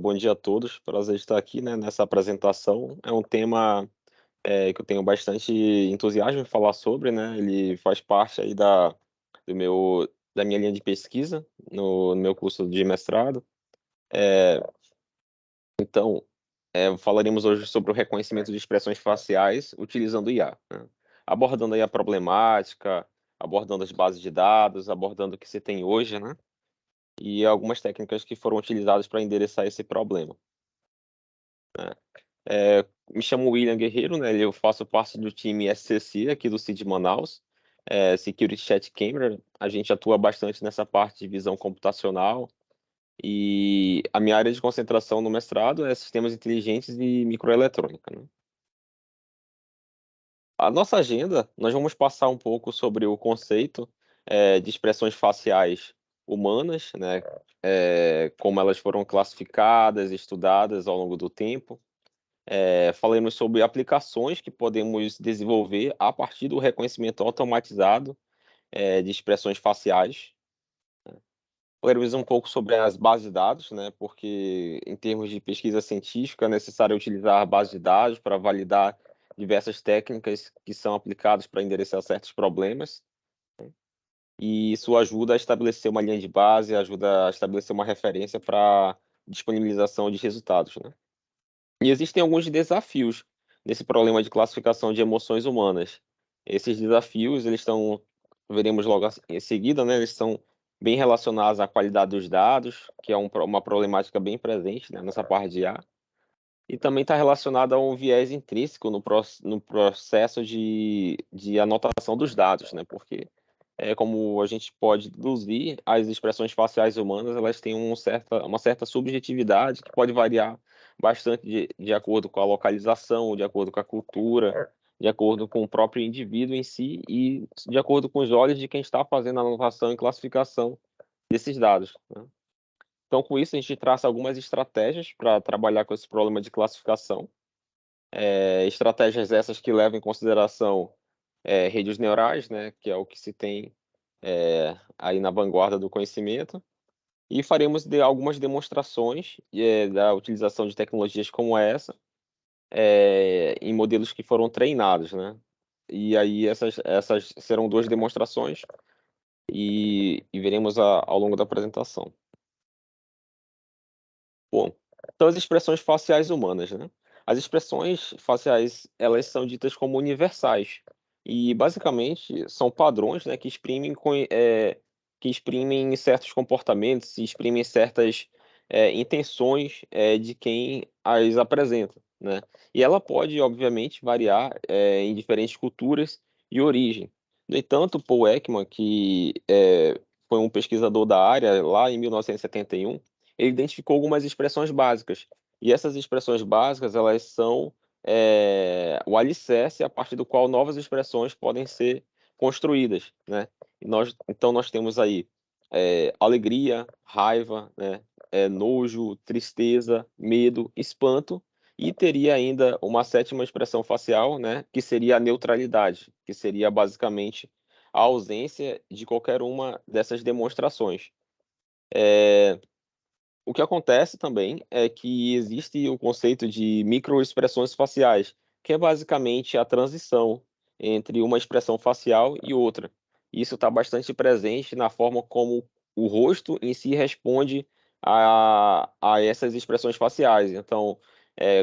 Bom dia a todos, prazer estar aqui, né, nessa apresentação. É um tema, que eu tenho bastante entusiasmo em falar sobre, né, ele faz parte aí do meu da minha linha de pesquisa no meu curso de mestrado. Eh, então, falaremos hoje sobre o reconhecimento de expressões faciais utilizando IA, né. Abordando aí a problemática, abordando as bases de dados, abordando o que se tem hoje, né, e algumas técnicas que foram utilizadas para endereçar esse problema, né. Me chamo William Guerreiro, né, eu faço parte do time SCC aqui do CID Manaus, Security Chat Camera. A gente atua bastante nessa parte de visão computacional, e a minha área de concentração no mestrado é sistemas inteligentes e microeletrônica, né. A nossa agenda, nós vamos passar um pouco sobre o conceito, de expressões faciais humanas, né, como elas foram classificadas, estudadas ao longo do tempo. Falaremos sobre aplicações que podemos desenvolver a partir do reconhecimento automatizado, de expressões faciais. Falaremos um pouco sobre as bases de dados, né, porque em termos de pesquisa científica é necessário utilizar bases de dados para validar diversas técnicas que são aplicadas para endereçar certos problemas, e isso ajuda a estabelecer uma linha de base, ajuda a estabelecer uma referência para disponibilização de resultados, né. E existem alguns desafios nesse problema de classificação de emoções humanas. Esses desafios, eles estão veremos logo em seguida, né, eles são bem relacionados à qualidade dos dados, que é uma problemática bem presente, né, nessa parte de IA, e também está relacionado a um viés intrínseco no processo de anotação dos dados, né, porque, como a gente pode deduzir, as expressões faciais humanas, elas têm uma certa subjetividade que pode variar bastante de acordo com a localização, de acordo com a cultura, de acordo com o próprio indivíduo em si e de acordo com os olhos de quem está fazendo a anotação e classificação desses dados, né. Então, com isso, a gente traça algumas estratégias para trabalhar com esse problema de classificação, estratégias essas que levam em consideração, redes neurais, né, que é o que se tem, aí na vanguarda do conhecimento, e faremos algumas demonstrações, da utilização de tecnologias como essa, em modelos que foram treinados, né. E aí essas serão 2 demonstrações, e veremos ao longo da apresentação. Bom, então as expressões faciais humanas, né. As expressões faciais, elas são ditas como universais, e basicamente são padrões, né, que exprimem certos comportamentos, exprimem certas, intenções, de quem as apresenta, né. E ela pode obviamente variar, em diferentes culturas e origem. No entanto, Paul Ekman, que, foi um pesquisador da área lá em 1971, ele identificou algumas expressões básicas. E essas expressões básicas, elas são, o alicerce a partir do qual novas expressões podem ser construídas, né. Nós temos aí, alegria, raiva, né, nojo, tristeza, medo, espanto, e teria ainda uma sétima expressão facial, né, que seria a neutralidade, que seria basicamente a ausência de qualquer uma dessas demonstrações. Eh o que acontece também é que existe o conceito de microexpressões faciais, que é basicamente a transição entre uma expressão facial e outra. Isso está bastante presente na forma como o rosto em si responde a essas expressões faciais. Então,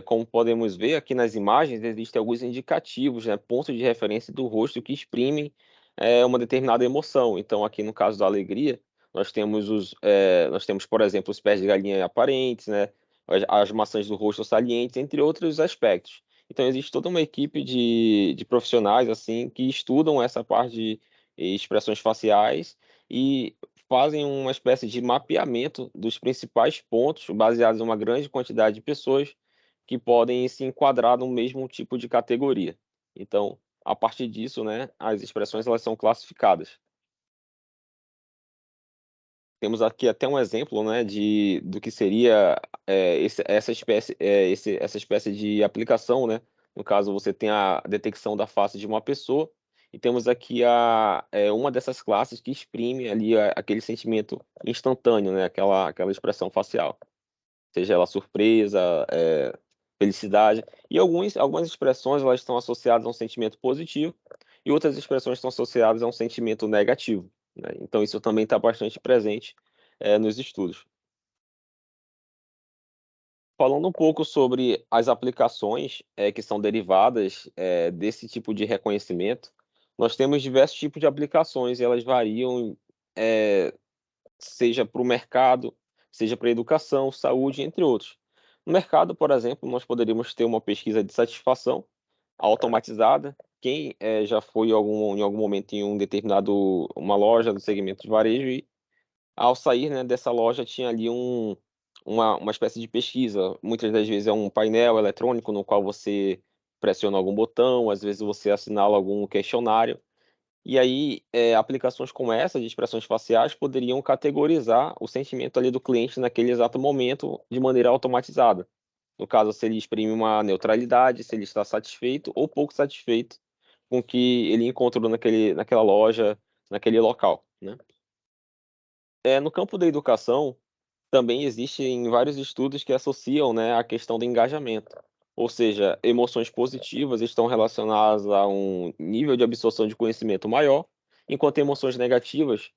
como podemos ver aqui nas imagens, existem alguns indicativos, né, pontos de referência do rosto que exprimem, uma determinada emoção. Então, aqui no caso da alegria, nós temos, por exemplo, os pés de galinha aparentes, né, as maçãs do rosto salientes, entre outros aspectos. Então existe toda uma equipe de profissionais, assim, que estudam essa parte de expressões faciais e fazem uma espécie de mapeamento dos principais pontos, baseados em uma grande quantidade de pessoas que podem se enquadrar no mesmo tipo de categoria. Então, a partir disso, né, as expressões elas são classificadas. Temos aqui até um exemplo, né, do que seria, essa espécie de aplicação, né. No caso, você tem a detecção da face de uma pessoa, e temos aqui uma dessas classes que exprime ali aquele sentimento instantâneo, né, aquela expressão facial. seja ela surpresa, felicidade. E algumas expressões elas estão associadas a um sentimento positivo e outras expressões estão associadas a um sentimento negativo, né. Então isso também está bastante presente, nos estudos. Falando um pouco sobre as aplicações, que são derivadas, desse tipo de reconhecimento, nós temos diversos tipos de aplicações e elas variam, eh, seja para o mercado, seja para a educação, saúde, entre outros. No mercado, por exemplo, nós poderíamos ter uma pesquisa de satisfação automatizada. Quem, já foi em algum momento em uma loja do segmento de varejo e ao sair, né, dessa loja tinha ali uma espécie de pesquisa, muitas das vezes é um painel eletrônico no qual você pressiona algum botão, às vezes você assinala algum questionário, e aí, aplicações como essa de expressões faciais poderiam categorizar o sentimento ali do cliente naquele exato momento de maneira automatizada. No caso, se ele exprime uma neutralidade, se ele está satisfeito ou pouco satisfeito com o que ele encontrou naquela loja, naquele local, né. No campo da educação, também existem vários estudos que associam, né, a questão do engajamento. Ou seja, emoções positivas estão relacionadas a um nível de absorção de conhecimento maior, enquanto emoções negativas,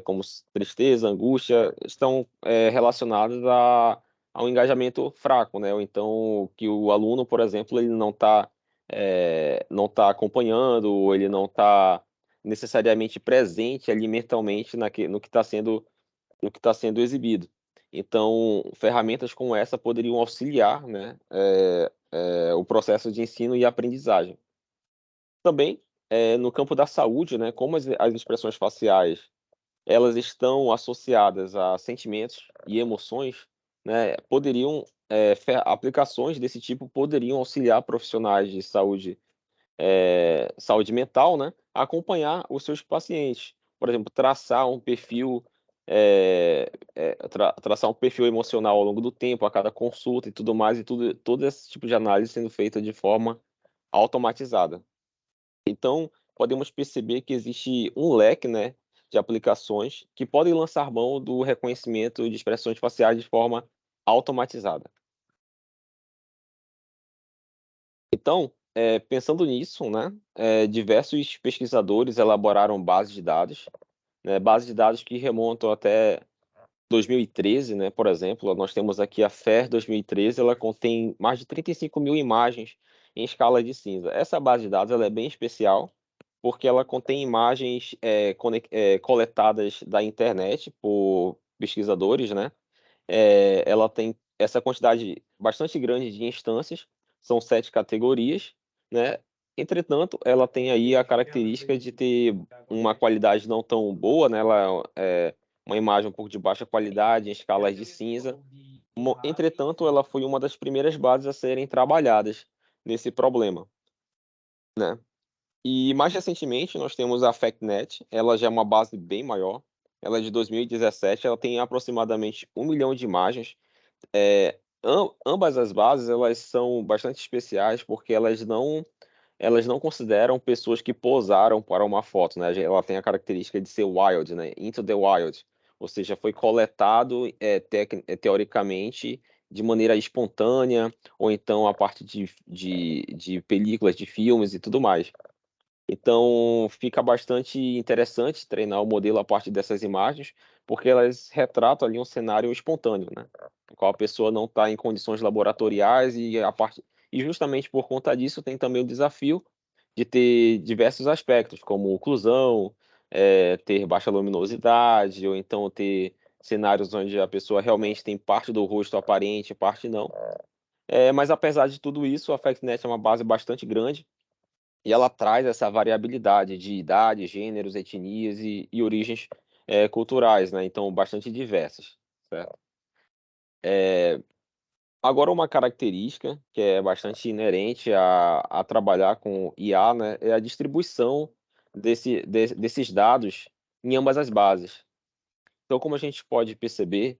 como tristeza, angústia, estão, relacionadas a um engajamento fraco, né? Ou então que o aluno, por exemplo, ele não tá acompanhando, ou ele não está necessariamente presente ali mentalmente no que está sendo exibido. Então, ferramentas como essa poderiam auxiliar, né, o processo de ensino e aprendizagem. Também, no campo da saúde, né, como as expressões faciais, elas estão associadas a sentimentos e emoções, né, aplicações desse tipo poderiam auxiliar profissionais de saúde mental, né, a acompanhar os seus pacientes. Por exemplo, traçar um perfil emocional ao longo do tempo, a cada consulta e tudo mais, e todo esse tipo de análise sendo feita de forma automatizada. Então, podemos perceber que existe um leque, né, de aplicações que podem lançar mão do reconhecimento de expressões faciais de forma automatizada. Então, pensando nisso, né, diversos pesquisadores elaboraram bases de dados que remontam até 2013, né, por exemplo, nós temos aqui a FAIR 2013, ela contém mais de 35.000 imagens em escala de cinza. Essa base de dados ela é bem especial, porque ela contém imagens, coletadas da internet por pesquisadores, né, ela tem essa quantidade bastante grande de instâncias, são 7 categorias, né. Entretanto, ela tem aí a característica de ter uma qualidade não tão boa, né, ela é uma imagem um pouco de baixa qualidade, em escalas de cinza. Entretanto, ela foi uma das primeiras bases a serem trabalhadas nesse problema, né. E mais recentemente nós temos a FactNet, ela já é uma base bem maior, ela é de 2017, ela tem aproximadamente 1 milhão de imagens. Ambas as bases, elas são bastante especiais, porque elas não consideram pessoas que posaram para uma foto, né, ela tem a característica de ser wild, né, into the wild, ou seja, foi coletado, teoricamente, de maneira espontânea, ou então a parte de películas, de filmes e tudo mais. Então, fica bastante interessante treinar o modelo a partir dessas imagens, porque elas retratam ali um cenário espontâneo, né, no qual a pessoa não está em condições laboratoriais e justamente por conta disso tem também o desafio de ter diversos aspectos, como oclusão, ter baixa luminosidade, ou então ter cenários onde a pessoa realmente tem parte do rosto aparente, parte não. Mas apesar de tudo isso, a FactNet é uma base bastante grande e ela traz essa variabilidade de idade, gêneros, etnias e origens, culturais, né, então bastante diversas, certo. Eh, Agora uma característica que é bastante inerente a trabalhar com IA, né, é a distribuição desses dados em ambas as bases. Então como a gente pode perceber,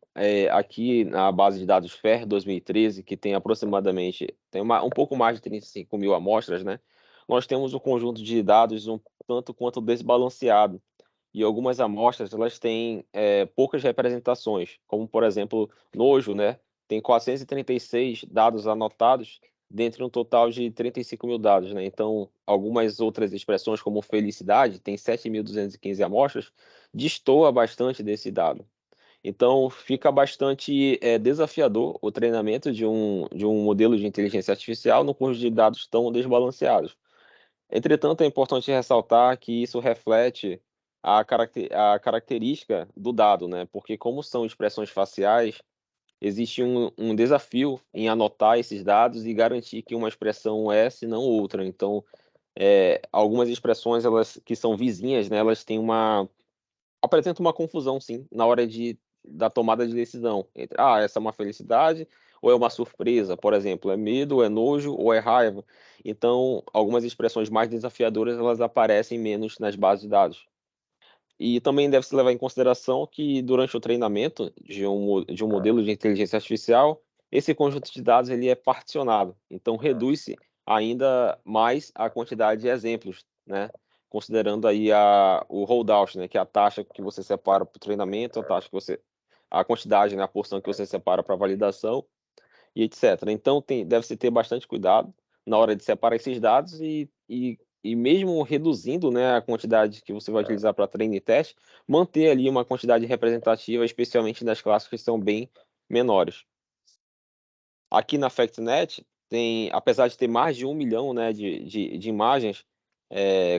aqui na base de dados FAIR 2013, que tem aproximadamente um pouco mais de 35.000 amostras, né, nós temos um conjunto de dados um tanto quanto desbalanceado, e algumas amostras elas têm, poucas representações, como por exemplo, nojo, né, tem 436 dados anotados dentre um total de 35.000 dados, né? Então, algumas outras expressões, como felicidade, tem 7.215 amostras, destoa bastante desse dado. Então, fica bastante desafiador o treinamento de um modelo de inteligência artificial no conjunto de dados tão desbalanceados. Entretanto, é importante ressaltar que isso reflete a característica do dado, né? Porque como são expressões faciais, existe um desafio em anotar esses dados e garantir que uma expressão é, se não outra. Então, algumas expressões elas que são vizinhas, né, elas têm apresentam uma confusão, sim, na hora da tomada de decisão. Entre, essa é uma felicidade ou é uma surpresa, por exemplo, é medo, é nojo ou é raiva. Então, algumas expressões mais desafiadoras, elas aparecem menos nas bases de dados. E também deve-se levar em consideração que durante o treinamento de um modelo de inteligência artificial, esse conjunto de dados ele é particionado, então reduz-se ainda mais a quantidade de exemplos, né, considerando aí o holdout, né, que é a taxa que você separa para o treinamento, a quantidade, né, a porção que você separa para validação e etc. Então deve-se ter bastante cuidado na hora de separar esses dados e mesmo reduzindo, né, a quantidade que você vai utilizar para treino e teste, manter ali uma quantidade representativa, especialmente das classes que são bem menores. Aqui na FactNet tem, apesar de ter mais de 1 milhão, né, de imagens,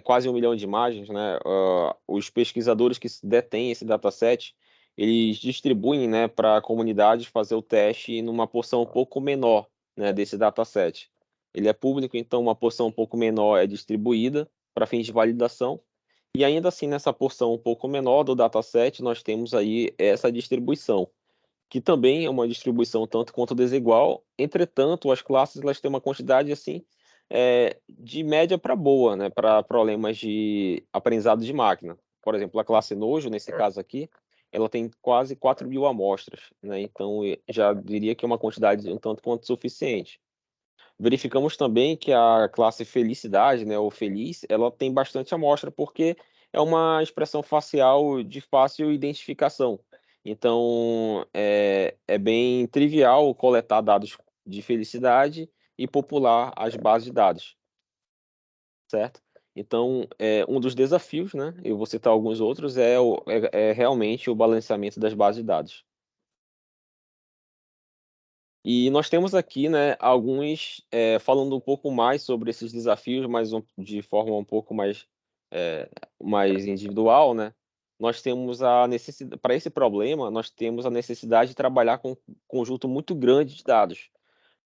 quase 1 milhão de imagens, né, os pesquisadores que detêm esse dataset, eles distribuem, né, para a comunidade fazer o teste numa porção um pouco menor, né, desse dataset. Ele é público, então uma porção um pouco menor é distribuída para fins de validação, e ainda assim nessa porção um pouco menor do dataset nós temos aí essa distribuição que também é uma distribuição tanto quanto desigual. Entretanto, as classes elas têm uma quantidade assim de média para boa, né, para problemas de aprendizado de máquina. Por exemplo, a classe nojo, nesse caso aqui, ela tem quase 4.000 amostras, né, então já diria que é uma quantidade um tanto quanto suficiente. Verificamos também que a classe felicidade, né, ou feliz, ela tem bastante amostra, porque é uma expressão facial de fácil identificação. Então, é bem trivial coletar dados de felicidade e popular as bases de dados, certo? Então, um dos desafios, né, eu vou citar alguns outros, é realmente o balanceamento das bases de dados. E nós temos aqui, né, alguns, falando um pouco mais sobre esses desafios, mas de forma um pouco mais individual, né, nós temos a necessidade para esse problema, nós temos a necessidade de trabalhar com um conjunto muito grande de dados,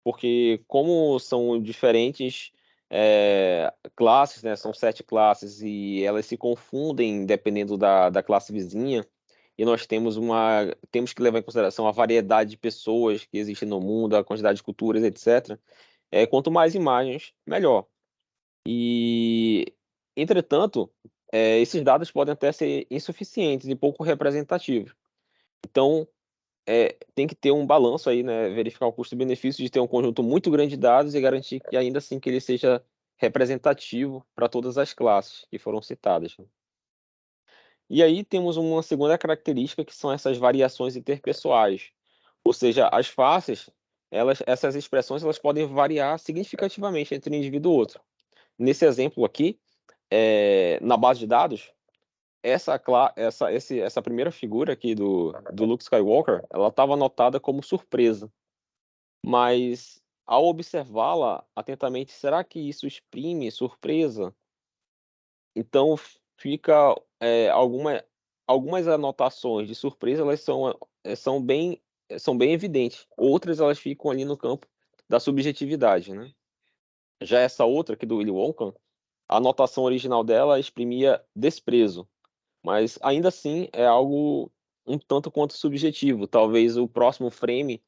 porque como são diferentes, classes, né, são 7 classes e elas se confundem dependendo da classe vizinha, e nós temos que levar em consideração a variedade de pessoas que existem no mundo, a quantidade de culturas, etc. Quanto mais imagens, melhor. E, entretanto, esses dados podem até ser insuficientes e pouco representativos. Então, tem que ter um balanço aí, né, verificar o custo-benefício de ter um conjunto muito grande de dados e garantir que ainda assim que ele seja representativo para todas as classes que foram citadas. E aí temos uma segunda característica que são essas variações interpessoais, ou seja, as faces, essas expressões elas podem variar significativamente entre um indivíduo e outro. Nesse exemplo aqui, na base de dados, essa primeira figura aqui do Luke Skywalker, ela estava anotada como surpresa, mas ao observá-la atentamente, será que isso exprime surpresa? Então fica, algumas anotações de surpresa, elas são bem evidentes, outras elas ficam ali no campo da subjetividade, né. Já essa outra aqui do Willy Wonka, a anotação original dela exprimia desprezo, mas ainda assim é algo um tanto quanto subjetivo, talvez o próximo frame,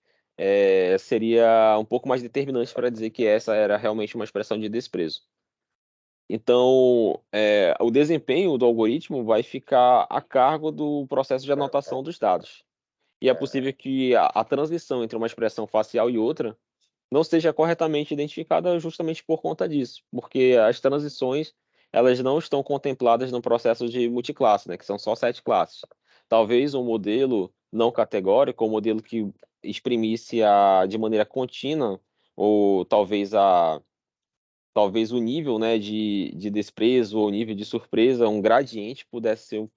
seria um pouco mais determinante para dizer que essa era realmente uma expressão de desprezo. Então, o desempenho do algoritmo vai ficar a cargo do processo de anotação dos dados. E é possível que a transição entre uma expressão facial e outra não seja corretamente identificada justamente por conta disso, porque as transições, elas não estão contempladas no processo de multiclasse, né, que são só 7 classes. Talvez um modelo não categórico, um modelo que exprimisse de maneira contínua, ou talvez o nível, né, de desprezo ou nível de surpresa, um gradiente pudesse ser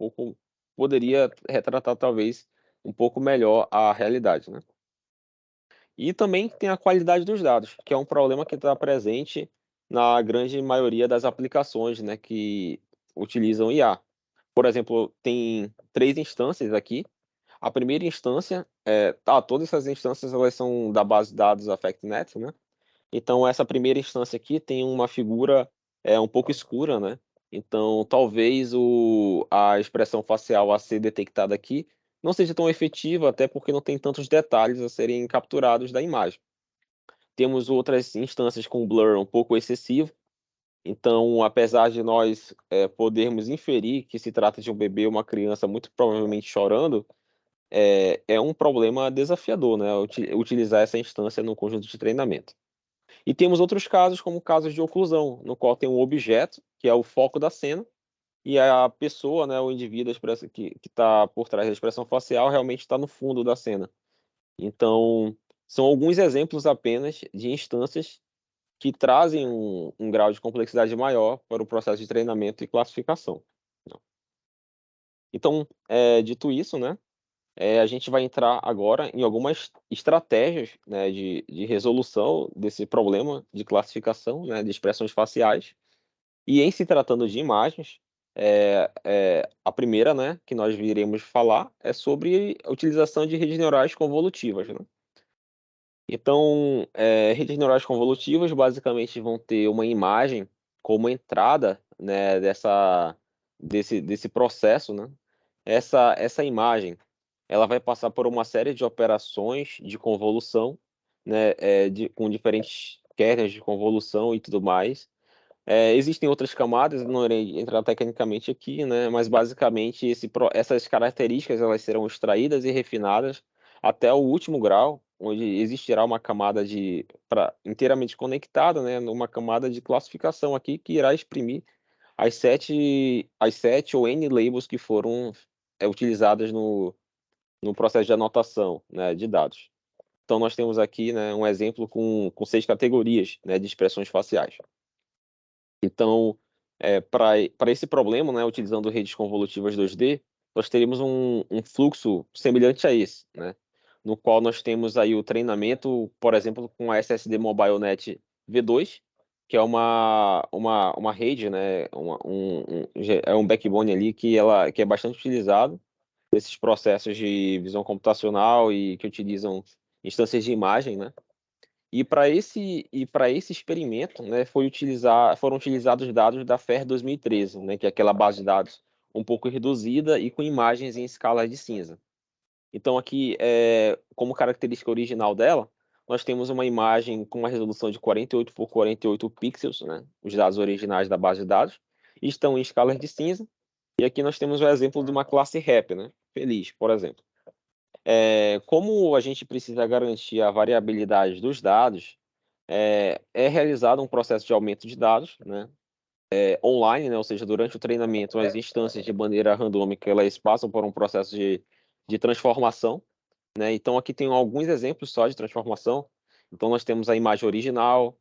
poderia retratar talvez um pouco melhor a realidade, né. E também tem a qualidade dos dados, que é um problema que está presente na grande maioria das aplicações, né, que utilizam IA. Por exemplo, tem 3 instâncias aqui. A primeira instância, todas essas instâncias elas são da base de dados AffectNet, né. Então essa primeira instância aqui tem uma figura, um pouco escura, né, então talvez a expressão facial a ser detectada aqui não seja tão efetiva, até porque não tem tantos detalhes a serem capturados da imagem. Temos outras instâncias com blur um pouco excessivo, então apesar de nós, podermos inferir que se trata de um bebê ou uma criança muito provavelmente chorando, é um problema desafiador, né, utilizar essa instância no conjunto de treinamento. E temos outros casos, como casos de oclusão, no qual tem um objeto, que é o foco da cena, e a pessoa, né, o indivíduo, que está por trás da expressão facial, realmente está no fundo da cena. Então, são alguns exemplos apenas de instâncias que trazem um grau de complexidade maior para o processo de treinamento e classificação. Então, dito isso, né, a gente vai entrar agora em algumas estratégias, né, de resolução desse problema de classificação, né, de expressões faciais. E em se tratando de imagens, a primeira, né, que nós iremos falar é sobre a utilização de redes neurais convolutivas, né. Então, redes neurais convolutivas basicamente vão ter uma imagem como entrada, né, desse processo, né. Essa imagem, ela vai passar por uma série de operações de convolução, né, com diferentes kernels de convolução e tudo mais. Existem outras camadas, não irei entrar tecnicamente aqui, né, mas basicamente essas características elas serão extraídas e refinadas até o último grau, onde existirá uma camada inteiramente conectada, né, numa camada de classificação aqui que irá exprimir as sete ou N labels que foram, utilizadas no processo de anotação, né, de dados. Então nós temos aqui, né, um exemplo com 6 categorias, né, de expressões faciais. Então, para esse problema, né, utilizando redes convolutivas 2D, nós teríamos um fluxo semelhante a esse, né, no qual nós temos aí o treinamento, por exemplo, com a SSD MobileNet V2, que é uma rede, né, um backbone ali que é bastante utilizado nesses processos de visão computacional e que utilizam instâncias de imagem, né. E para esse experimento, né, foram utilizados dados da FAIR 2013, né, que é aquela base de dados um pouco reduzida e com imagens em escala de cinza. Então aqui, como característica original dela, nós temos uma imagem com uma resolução de 48 por 48 pixels, né, os dados originais da base de dados, estão em escalas de cinza, e aqui nós temos o exemplo de uma classe rap, né, feliz, por exemplo. Como a gente precisa garantir a variabilidade dos dados, é realizado um processo de aumento de dados, né, online, né, ou seja, durante o treinamento as instâncias de maneira randômica elas passam por um processo de transformação, né, então aqui tem alguns exemplos só de transformação. Então nós temos a imagem original,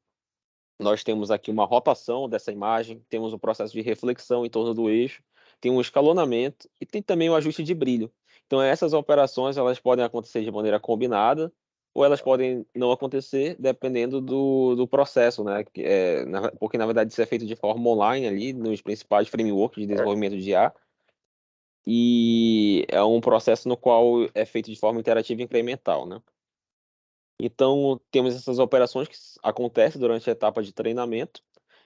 nós temos aqui uma rotação dessa imagem, temos um processo de reflexão em torno do eixo, tem um escalonamento e tem também o ajuste de brilho. Então essas operações elas podem acontecer de maneira combinada ou elas podem não acontecer dependendo do processo, né, porque na verdade isso é feito de forma online ali nos principais frameworks de desenvolvimento de IA, e é um processo no qual é feito de forma interativa e incremental, né. Então, temos essas operações que acontecem durante a etapa de treinamento.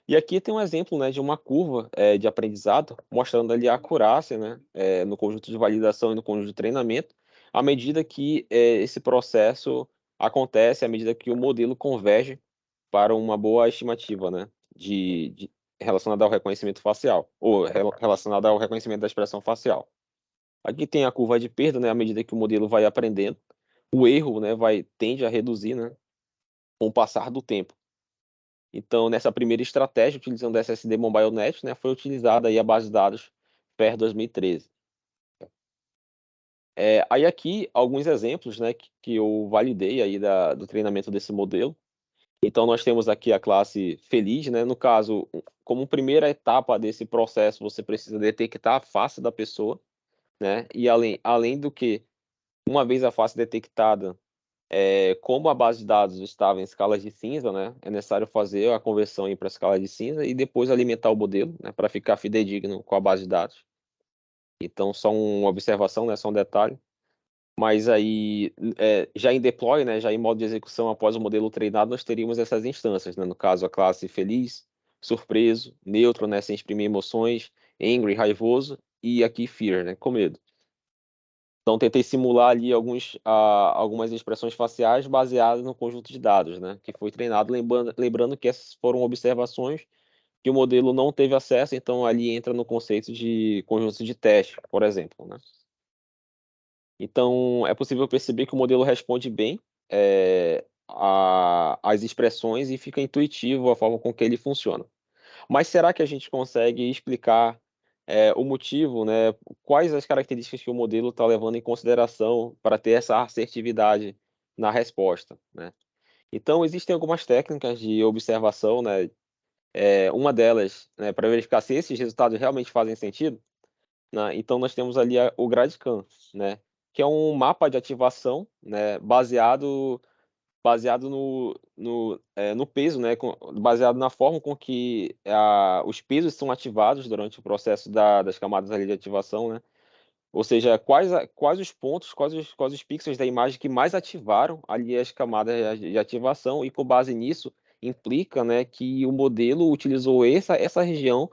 E aqui tem um exemplo, né, de uma curva, de aprendizado, mostrando ali a acurácia, né, no conjunto de validação e no conjunto de treinamento, à medida que, esse processo acontece, à medida que o modelo converge para uma boa estimativa, né, relacionada ao reconhecimento facial, ou relacionada ao reconhecimento da expressão facial. Aqui tem a curva de perda, né, à medida que o modelo vai aprendendo, o erro, né, tende a reduzir, né, com o passar do tempo. Então, nessa primeira estratégia, utilizando a SSD MobileNet, né, foi utilizada aí a base de dados FAIR 2013. Aí aqui alguns exemplos, né, que eu validei aí do treinamento desse modelo. Então nós temos aqui a classe feliz, né, no caso, como primeira etapa desse processo, você precisa detectar a face da pessoa, né, e além do que, uma vez a face detectada, como a base de dados estava em escala de cinza, né, é necessário fazer a conversão para a escala de cinza e depois alimentar o modelo, né, para ficar fidedigno com a base de dados. Então só uma observação, né, só um detalhe. Mas aí, já em deploy, né, já em modo de execução após o modelo treinado, nós teríamos essas instâncias, né, no caso a classe feliz, surpreso, neutro, né, sem exprimir emoções, angry, raivoso, e aqui fear, né, com medo. Então tentei simular ali algumas expressões faciais baseadas no conjunto de dados, né, que foi treinado, lembrando que essas foram observações que o modelo não teve acesso, então ali entra no conceito de conjunto de teste, por exemplo, né. Então, é possível perceber que o modelo responde bem, às expressões e fica intuitivo a forma com que ele funciona. Mas será que a gente consegue explicar, o motivo, né, quais as características que o modelo está levando em consideração para ter essa assertividade na resposta, né? Então existem algumas técnicas de observação, né, uma delas, né, para verificar se esses resultados realmente fazem sentido, né, então nós temos ali o GradCam, né, que é um mapa de ativação, né, baseado no peso, né, baseado na forma com que os pesos são ativados durante o processo das camadas ali de ativação, né. Ou seja, quais os pontos, quais os pixels da imagem que mais ativaram ali as camadas de ativação e com base nisso, implica, né, que o modelo utilizou essa região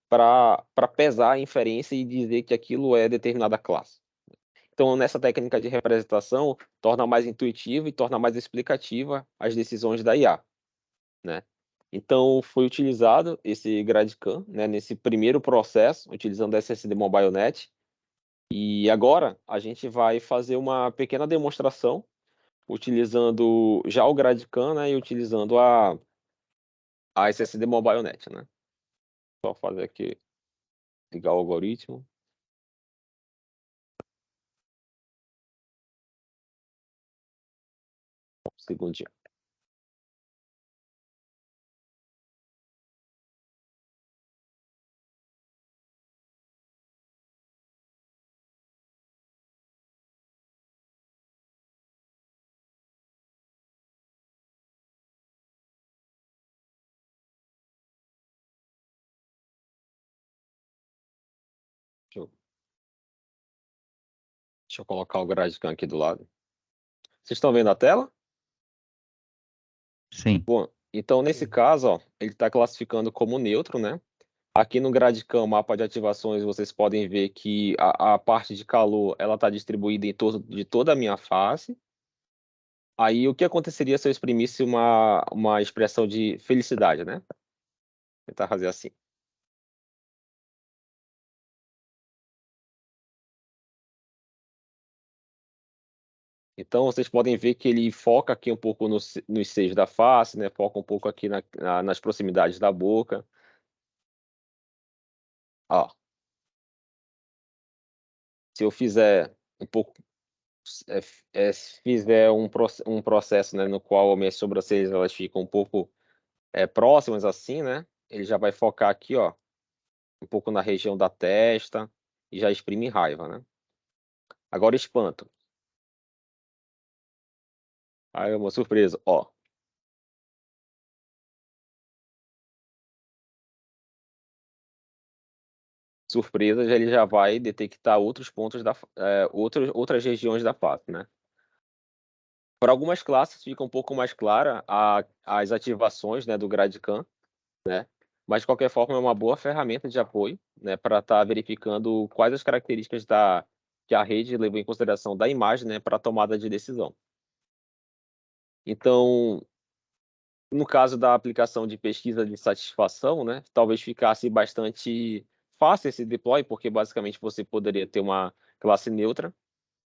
para pesar a inferência e dizer que aquilo é determinada classe. Então, nessa técnica de representação, torna mais intuitiva e torna mais explicativa as decisões da IA, né. Então, foi utilizado esse GradCam, né, nesse primeiro processo, utilizando a SSD Mobile Net, e agora a gente vai fazer uma pequena demonstração, utilizando já o GradCam, né, e utilizando a SSD Mobile Net, né. Só fazer aqui, ligar o algoritmo. Um segundinho. Deixa eu deixa eu colocar o GradCam aqui do lado. Vocês estão vendo a tela? Sim. Bom, então nesse caso, ó, ele está classificando como neutro, né. Aqui no GradCam, mapa de ativações, vocês podem ver que a parte de calor, ela está distribuída em torno de toda a minha face. Aí, o que aconteceria se eu exprimisse uma expressão de felicidade, né. Tentar fazer assim. Então vocês podem ver que ele foca aqui um pouco nos seios da face, né, foca um pouco aqui nas proximidades da boca. Ó, se eu fizer um pouco se fizer um processo, né, no qual as minhas sobrancelhas elas ficam um pouco, próximas assim, né, ele já vai focar aqui, ó, um pouco na região da testa e já exprime raiva, né. Agora espanto. Aí é uma surpresa, ó. Surpresa, ele já vai detectar outros pontos outras regiões da face, né. Para algumas classes fica um pouco mais clara as ativações, né, do GradCam, né, mas de qualquer forma é uma boa ferramenta de apoio, né, para estar verificando quais as características que a rede levou em consideração da imagem, né, para a tomada de decisão. Então, no caso da aplicação de pesquisa de satisfação, né, talvez ficasse bastante fácil esse deploy, porque basicamente você poderia ter uma classe neutra,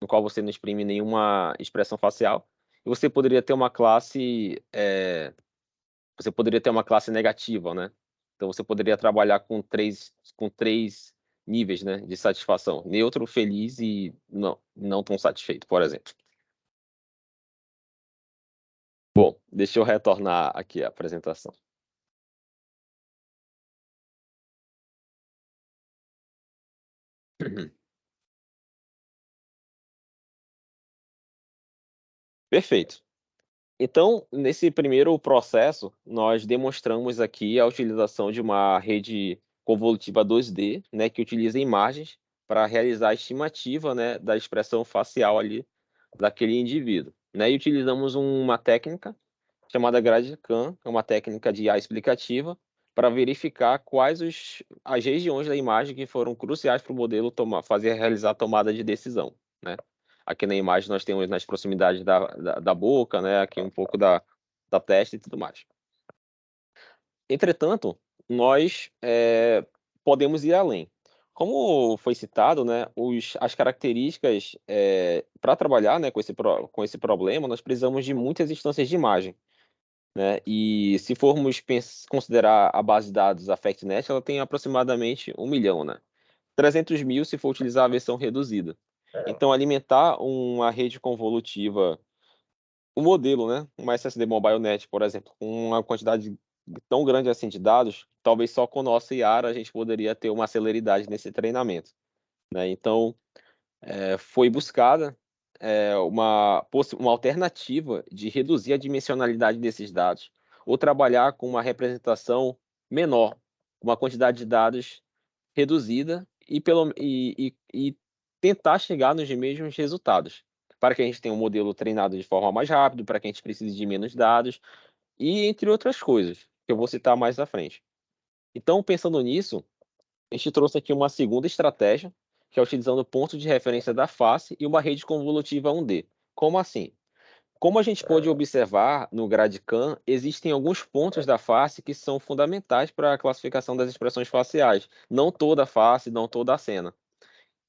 no qual você não exprime nenhuma expressão facial, e você poderia ter uma classe negativa, né. Então você poderia trabalhar com três níveis, né, de satisfação: neutro, feliz e não tão satisfeito, por exemplo. Bom, deixa eu retornar aqui a apresentação. Perfeito. Então, nesse primeiro processo, nós demonstramos aqui a utilização de uma rede convolutiva 2D, né, que utiliza imagens para realizar a estimativa, né, da expressão facial ali daquele indivíduo, né, e utilizamos uma técnica chamada GradCam, é uma técnica de IA explicativa, para verificar quais as regiões da imagem que foram cruciais para o modelo realizar a tomada de decisão, né. Aqui na imagem nós temos nas proximidades da boca, né, aqui um pouco da testa e tudo mais. Entretanto, nós, podemos ir além. Como foi citado, né, as características, para trabalhar, né, com esse problema, nós precisamos de muitas instâncias de imagem, né, e se formos considerar a base de dados AffectNet, ela tem aproximadamente 1.000.000, né, 300.000 se for utilizar a versão reduzida. Então alimentar uma rede convolutiva, o modelo, né, uma SSD Mobile Net, por exemplo, com uma quantidade tão grande assim de dados, talvez só com o nosso IARA a gente poderia ter uma celeridade nesse treinamento, né. Então, foi buscada, uma alternativa de reduzir a dimensionalidade desses dados, ou trabalhar com uma representação menor, uma quantidade de dados reduzida e tentar chegar nos mesmos resultados, para que a gente tenha um modelo treinado de forma mais rápido, para que a gente precise de menos dados e entre outras coisas, que eu vou citar mais à frente. Então, pensando nisso, a gente trouxe aqui uma segunda estratégia, que é utilizando pontos de referência da face e uma rede convolutiva 1D. Como assim? Como a gente pôde observar no GradCam, existem alguns pontos da face que são fundamentais para a classificação das expressões faciais. Não toda a face, não toda a cena.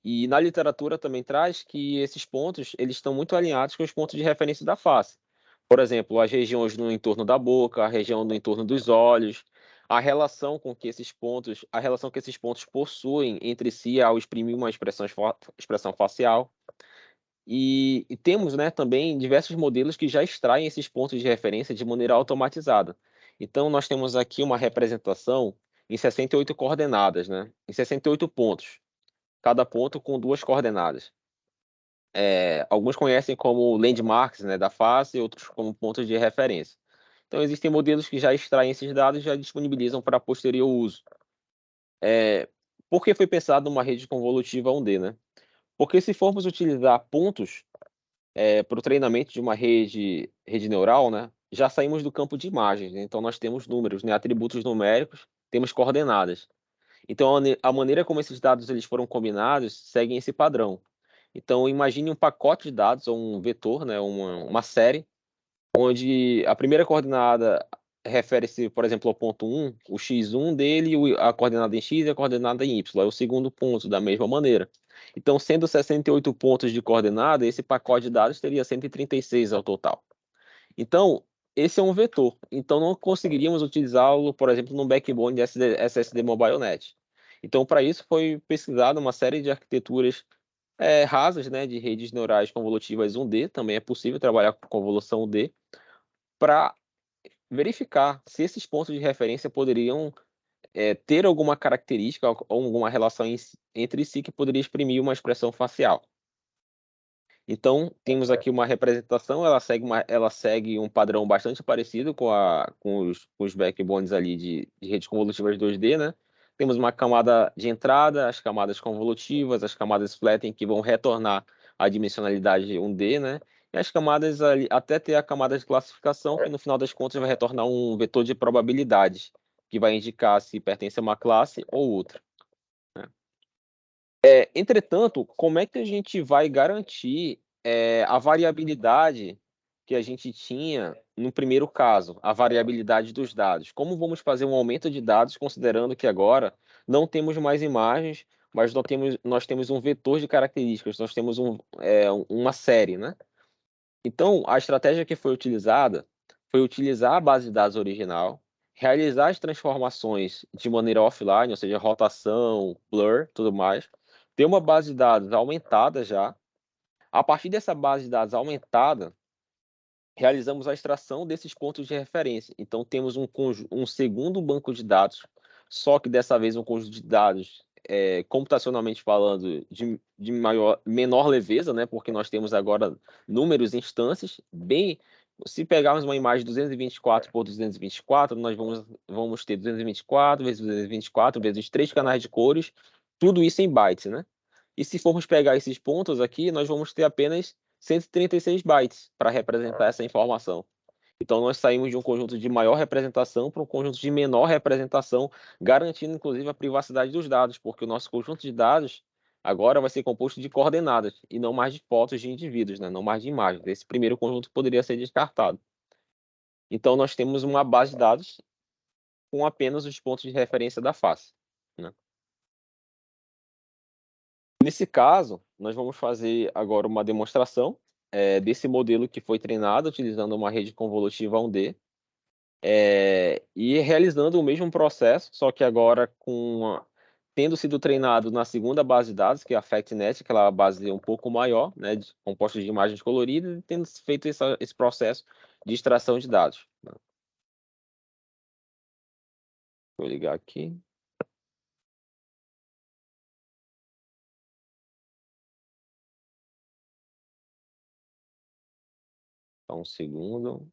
E na literatura também traz que esses pontos, eles estão muito alinhados com os pontos de referência da face. Por exemplo, as regiões no entorno da boca, a região no entorno dos olhos, a relação que esses pontos possuem entre si ao exprimir uma expressão facial. E temos, né, também diversos modelos que já extraem esses pontos de referência de maneira automatizada. Então nós temos aqui uma representação em 68 coordenadas, né, em 68 pontos, cada ponto com 2 coordenadas. Alguns conhecem como landmarks, né, da face, outros como pontos de referência. Então existem modelos que já extraem esses dados e já disponibilizam para posterior uso. Por que foi pensado uma rede convolutiva 1D, né? Porque se formos utilizar pontos, para o treinamento de uma rede neural, né, já saímos do campo de imagens, né, então nós temos números, né, atributos numéricos, temos coordenadas. Então a maneira como esses dados eles foram combinados seguem esse padrão. Então imagine um pacote de dados ou um vetor, né, uma série, onde a primeira coordenada refere-se, por exemplo, ao ponto 1, o x1 dele, a coordenada em x e a coordenada em y, é o segundo ponto da mesma maneira. Então, sendo 68 pontos de coordenada, esse pacote de dados teria 136 ao total. Então, esse é um vetor, então não conseguiríamos utilizá-lo, por exemplo, no backbone de SSD Mobile Net. Então, para isso foi pesquisada uma série de arquiteturas, rasas, né, de redes neurais convolutivas 1D, também é possível trabalhar com convolução 1D, para verificar se esses pontos de referência poderiam, ter alguma característica ou alguma relação entre si que poderia exprimir uma expressão facial. Então, temos aqui uma representação, ela segue um padrão bastante parecido com os backbones ali de redes convolutivas 2D, né. Temos uma camada de entrada, as camadas convolutivas, as camadas flattening que vão retornar a dimensionalidade 1D, né, e as camadas ali até ter a camada de classificação, que no final das contas vai retornar um vetor de probabilidades, que vai indicar se pertence a uma classe ou outra, né. Entretanto, como é que a gente vai garantir, a variabilidade que a gente tinha no primeiro caso, a variabilidade dos dados? Como vamos fazer um aumento de dados considerando que agora não temos mais imagens, mas nós temos um vetor de características, nós temos uma série, né? Então, a estratégia que foi utilizada foi utilizar a base de dados original realizar as transformações de maneira offline, ou seja, rotação, blur, tudo mais, ter uma base de dados aumentada já. A partir dessa base de dados aumentada, realizamos a extração desses pontos de referência. Então temos um segundo banco de dados, só que dessa vez um conjunto de dados, computacionalmente falando, de menor leveza, né, porque nós temos agora números, instâncias, se pegarmos uma imagem 224 por 224, nós vamos ter 224 vezes 224 vezes 3 canais de cores, tudo isso em bytes, né. E se formos pegar esses pontos aqui, nós vamos ter apenas 136 bytes para representar essa informação. Então nós saímos de um conjunto de maior representação para um conjunto de menor representação, garantindo inclusive a privacidade dos dados, porque o nosso conjunto de dados agora vai ser composto de coordenadas e não mais de fotos de indivíduos, né, não mais de imagens. Esse primeiro conjunto poderia ser descartado. Então nós temos uma base de dados com apenas os pontos de referência da face, né. Nesse caso, nós vamos fazer agora uma demonstração, desse modelo que foi treinado utilizando uma rede convolutiva 1D, e realizando o mesmo processo, só que agora tendo sido treinado na segunda base de dados, que é a FactNet, aquela base um pouco maior, né, composta de imagens coloridas, e tendo feito esse processo de extração de dados. Vou ligar aqui. Só um segundo.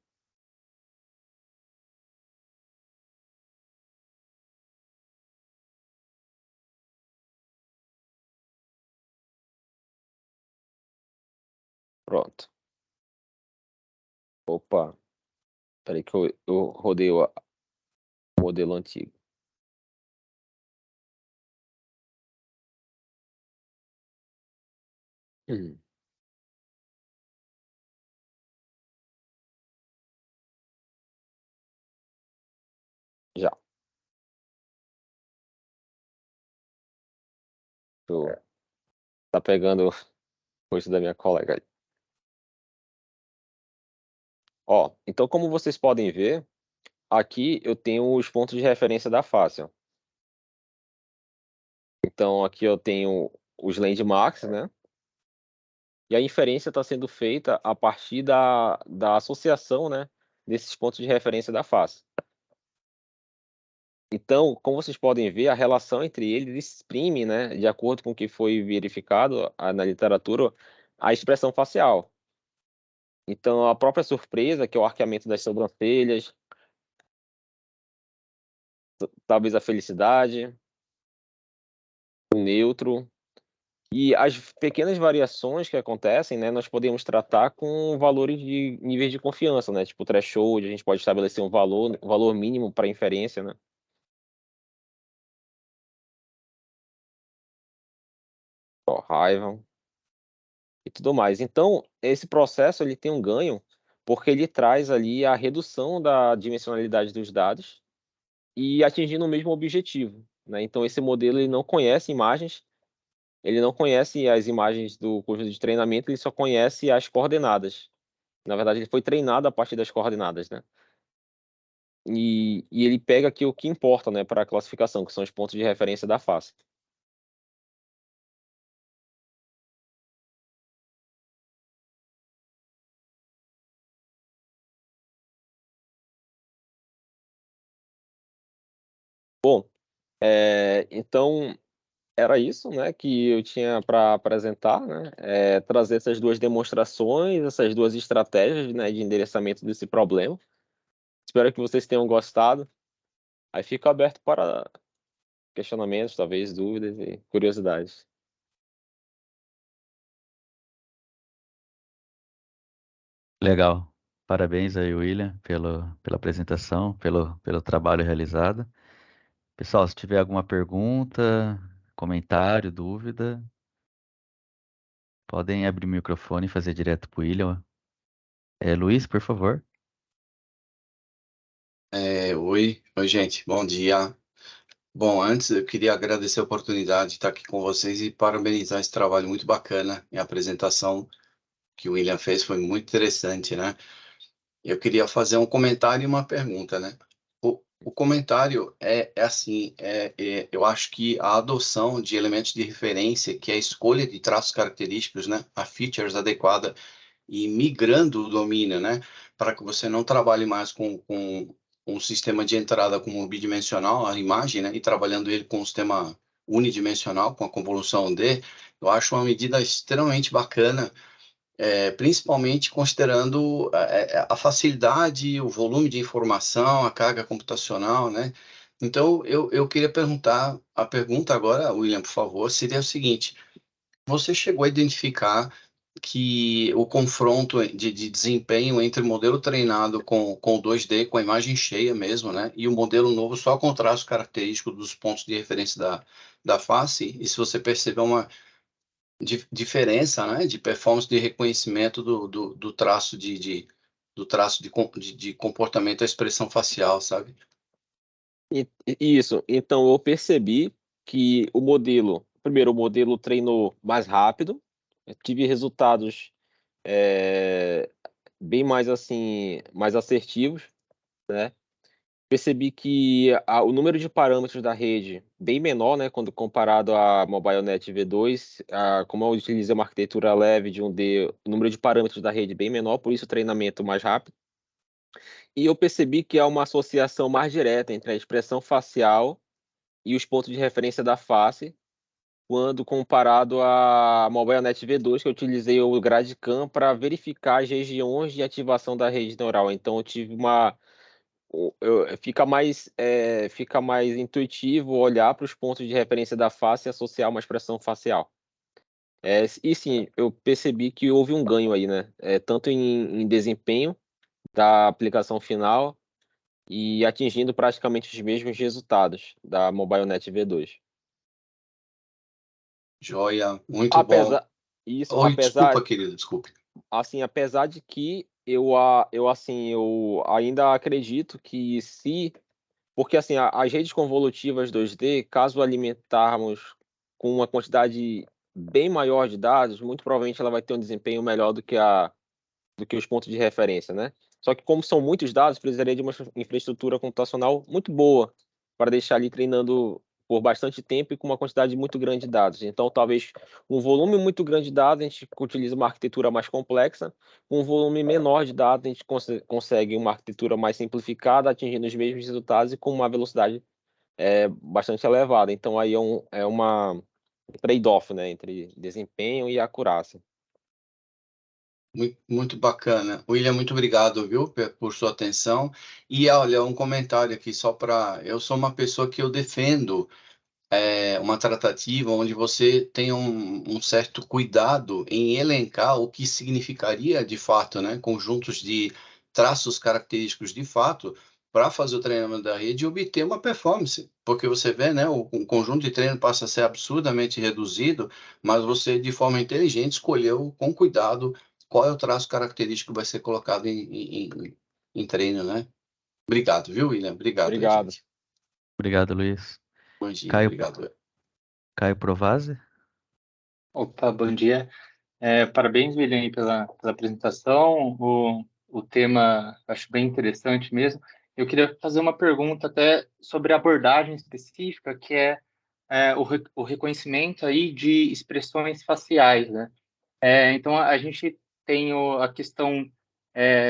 Pronto. Opa, espera que eu rodei o modelo antigo. Uhum. Já. Show. Tá pegando coisa da minha colega ali. Ó, então como vocês podem ver, aqui eu tenho os pontos de referência da face, ó. Então aqui eu tenho os landmarks, né, e a inferência está sendo feita a partir da associação, né, desses pontos de referência da face. Então, como vocês podem ver, a relação entre eles exprime, né, de acordo com o que foi verificado, na literatura, a expressão facial. Então a própria surpresa, que é o arqueamento das sobrancelhas, talvez a felicidade, o neutro. E as pequenas variações que acontecem, né, nós podemos tratar com valores de níveis de confiança, né, tipo threshold, a gente pode estabelecer um valor mínimo para inferência, né. Ó, raiva e tudo mais. Então, esse processo ele tem um ganho, porque ele traz ali a redução da dimensionalidade dos dados e atingindo o mesmo objetivo, né. Então esse modelo ele não conhece imagens, ele não conhece as imagens do conjunto de treinamento, ele só conhece as coordenadas. Na verdade, ele foi treinado a partir das coordenadas, né. E ele pega aqui o que importa, né, para a classificação, que são os pontos de referência da face. Bom, então era isso, né, que eu tinha para apresentar, né, trazer essas 2 demonstrações, essas 2 estratégias, né, de endereçamento desse problema. Espero que vocês tenham gostado. Aí fico aberto para questionamentos, talvez dúvidas e curiosidades. Legal. Parabéns aí, William, pela apresentação, pelo trabalho realizado. Pessoal, se tiver alguma pergunta, comentário, dúvida, podem abrir o microfone e fazer direto para o William. Luiz, por favor. Oi, gente, bom dia. Bom, antes eu queria agradecer a oportunidade de estar aqui com vocês e parabenizar esse trabalho muito bacana. E a apresentação que o William fez foi muito interessante, né? Eu queria fazer um comentário e uma pergunta, né? O comentário é assim, eu acho que a adoção de elementos de referência, que é a escolha de traços característicos, né, a features adequada, e migrando o domínio, né, para que você não trabalhe mais com um sistema de entrada como bidimensional, a imagem, né, e trabalhando ele com um sistema unidimensional, com a convolução D, eu acho uma medida extremamente bacana, principalmente considerando a facilidade, o volume de informação, a carga computacional, né? Então, eu queria perguntar, a pergunta agora, William, por favor, seria o seguinte: você chegou a identificar que o confronto de desempenho entre o modelo treinado com o 2D, com a imagem cheia mesmo, né, e o modelo novo só com traço característico dos pontos de referência da face, e se você percebeu uma diferença, né, de performance de reconhecimento do traço do traço de comportamento da expressão facial, sabe? Isso. Então eu percebi que primeiro, o modelo treinou mais rápido, eu tive resultados bem mais assim, mais assertivos, né? Percebi que o número de parâmetros da rede bem menor, né, quando comparado à MobileNet V2, como eu utilizei uma arquitetura leve de 1D, o número de parâmetros da rede bem menor, por isso o treinamento mais rápido. E eu percebi que há uma associação mais direta entre a expressão facial e os pontos de referência da face, quando comparado à MobileNet V2, que eu utilizei o GradCam para verificar as regiões de ativação da rede neural. Então eu tive fica mais intuitivo olhar para os pontos de referência da face e associar uma expressão facial. E sim, eu percebi que houve um ganho aí, né? Tanto em desempenho da aplicação final e atingindo praticamente os mesmos resultados da MobileNet V2. Joia, muito bom. Apesar isso, Oi, apesar desculpa, querido, desculpe. assim, apesar de que eu ainda acredito que se porque, assim, as redes convolutivas 2D, caso alimentarmos com uma quantidade bem maior de dados, muito provavelmente ela vai ter um desempenho melhor do que os pontos de referência, né. Só que como são muitos dados, precisaria de uma infraestrutura computacional muito boa, para deixar ali treinando por bastante tempo e com uma quantidade muito grande de dados. Então, talvez um volume muito grande de dados, a gente utiliza uma arquitetura mais complexa, com um volume menor de dados, a gente consegue uma arquitetura mais simplificada, atingindo os mesmos resultados e com uma velocidade, bastante elevada. Então aí é uma trade-off, né, entre desempenho e acurácia. Muito bacana. William, muito obrigado, viu, por sua atenção. E olha, um comentário aqui só para. Eu sou uma pessoa que eu defendo uma tratativa onde você tenha um certo cuidado em elencar o que significaria de fato, né, conjuntos de traços característicos de fato, para fazer o treinamento da rede e obter uma performance. Porque você vê, né, o conjunto de treino passa a ser absurdamente reduzido, mas você, de forma inteligente, escolheu com cuidado qual é o traço característico que vai ser colocado em treino, né? Obrigado, viu, William? Obrigado, Obrigado. gente. Obrigado, Luiz. Bom dia, Caio, obrigado. Caio Provazzi? Opa, bom dia. Parabéns, William, aí pela apresentação. O tema acho bem interessante mesmo. Eu queria fazer uma pergunta até sobre a abordagem específica, que é o reconhecimento aí de expressões faciais, né? Então, a gente tem a questão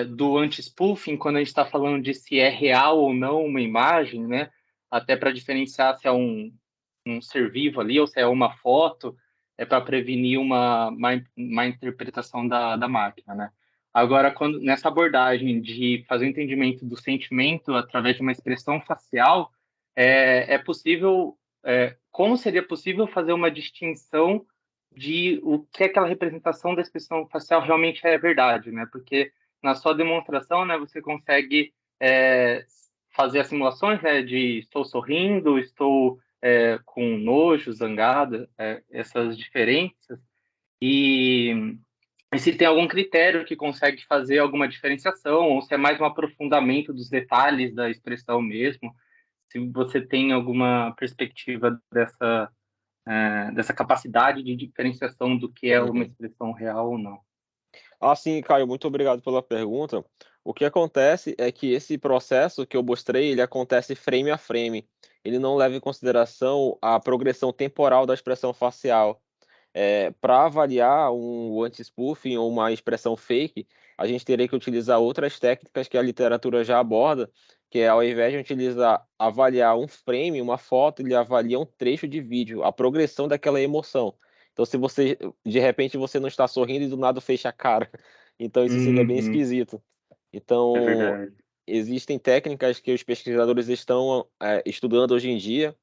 do anti-spoofing, quando a gente está falando de se é real ou não uma imagem, né? Até para diferenciar se é um ser vivo ali ou se é uma foto, para prevenir uma interpretação da máquina, né? Agora, nessa abordagem de fazer o entendimento do sentimento através de uma expressão facial, é possível, como seria possível fazer uma distinção de o que aquela representação da expressão facial realmente é verdade, né? Porque na sua demonstração, né, você consegue fazer as simulações, né, de estou sorrindo, estou com nojo, zangada, essas diferenças, e se tem algum critério que consegue fazer alguma diferenciação, ou se é mais um aprofundamento dos detalhes da expressão mesmo, se você tem alguma perspectiva dessa capacidade de diferenciação do que é uma Uhum. expressão real ou não. Sim, Caio, muito obrigado pela pergunta. O que acontece é que esse processo que eu mostrei, ele acontece frame a frame. Ele não leva em consideração a progressão temporal da expressão facial. Para avaliar um anti-spoofing ou uma expressão fake, a gente teria que utilizar outras técnicas que a literatura já aborda, que é, ao invés de avaliar um frame, uma foto, ele avalia um trecho de vídeo, a progressão daquela emoção. Então, se você, de repente, você não está sorrindo e do nada fecha a cara. Então, isso seria bem Uhum. esquisito. É Então, verdade. existem técnicas que os pesquisadores estão estudando hoje em dia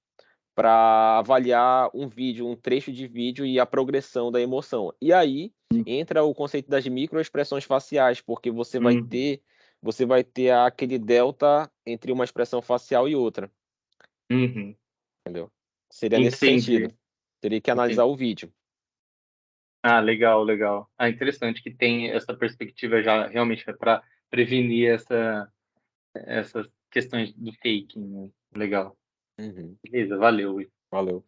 para avaliar um vídeo, um trecho de vídeo e a progressão da emoção. E aí entra o conceito das microexpressões faciais, porque você vai Uhum. ter aquele delta entre uma expressão facial e outra, Uhum. entendeu? Seria nesse sentido. Entendi. Teria que analisar Entendi. o vídeo. Ah, legal, legal. Ah, interessante que tem essa perspectiva já realmente para prevenir essas questões do fake, né? Legal. Uhum. Beleza, valeu, Will. Valeu.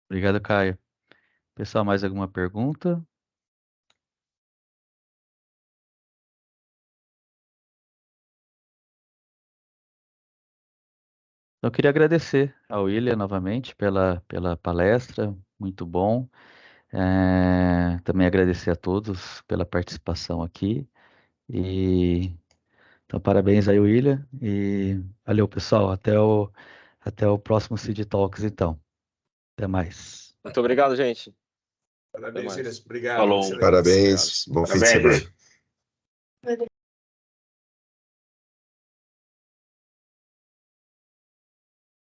Obrigado, Caio. Pessoal, mais alguma pergunta? Eu queria agradecer ao William novamente pela palestra, muito bom. Também agradecer a todos pela participação aqui. Então, parabéns aí, William. E valeu, pessoal. Até o próximo Cid Talks, então. Até mais. Muito obrigado, gente. Até Parabéns, mais. Williams. Obrigado. Falou. Excelente. Parabéns, bom fim de Parabéns. semana.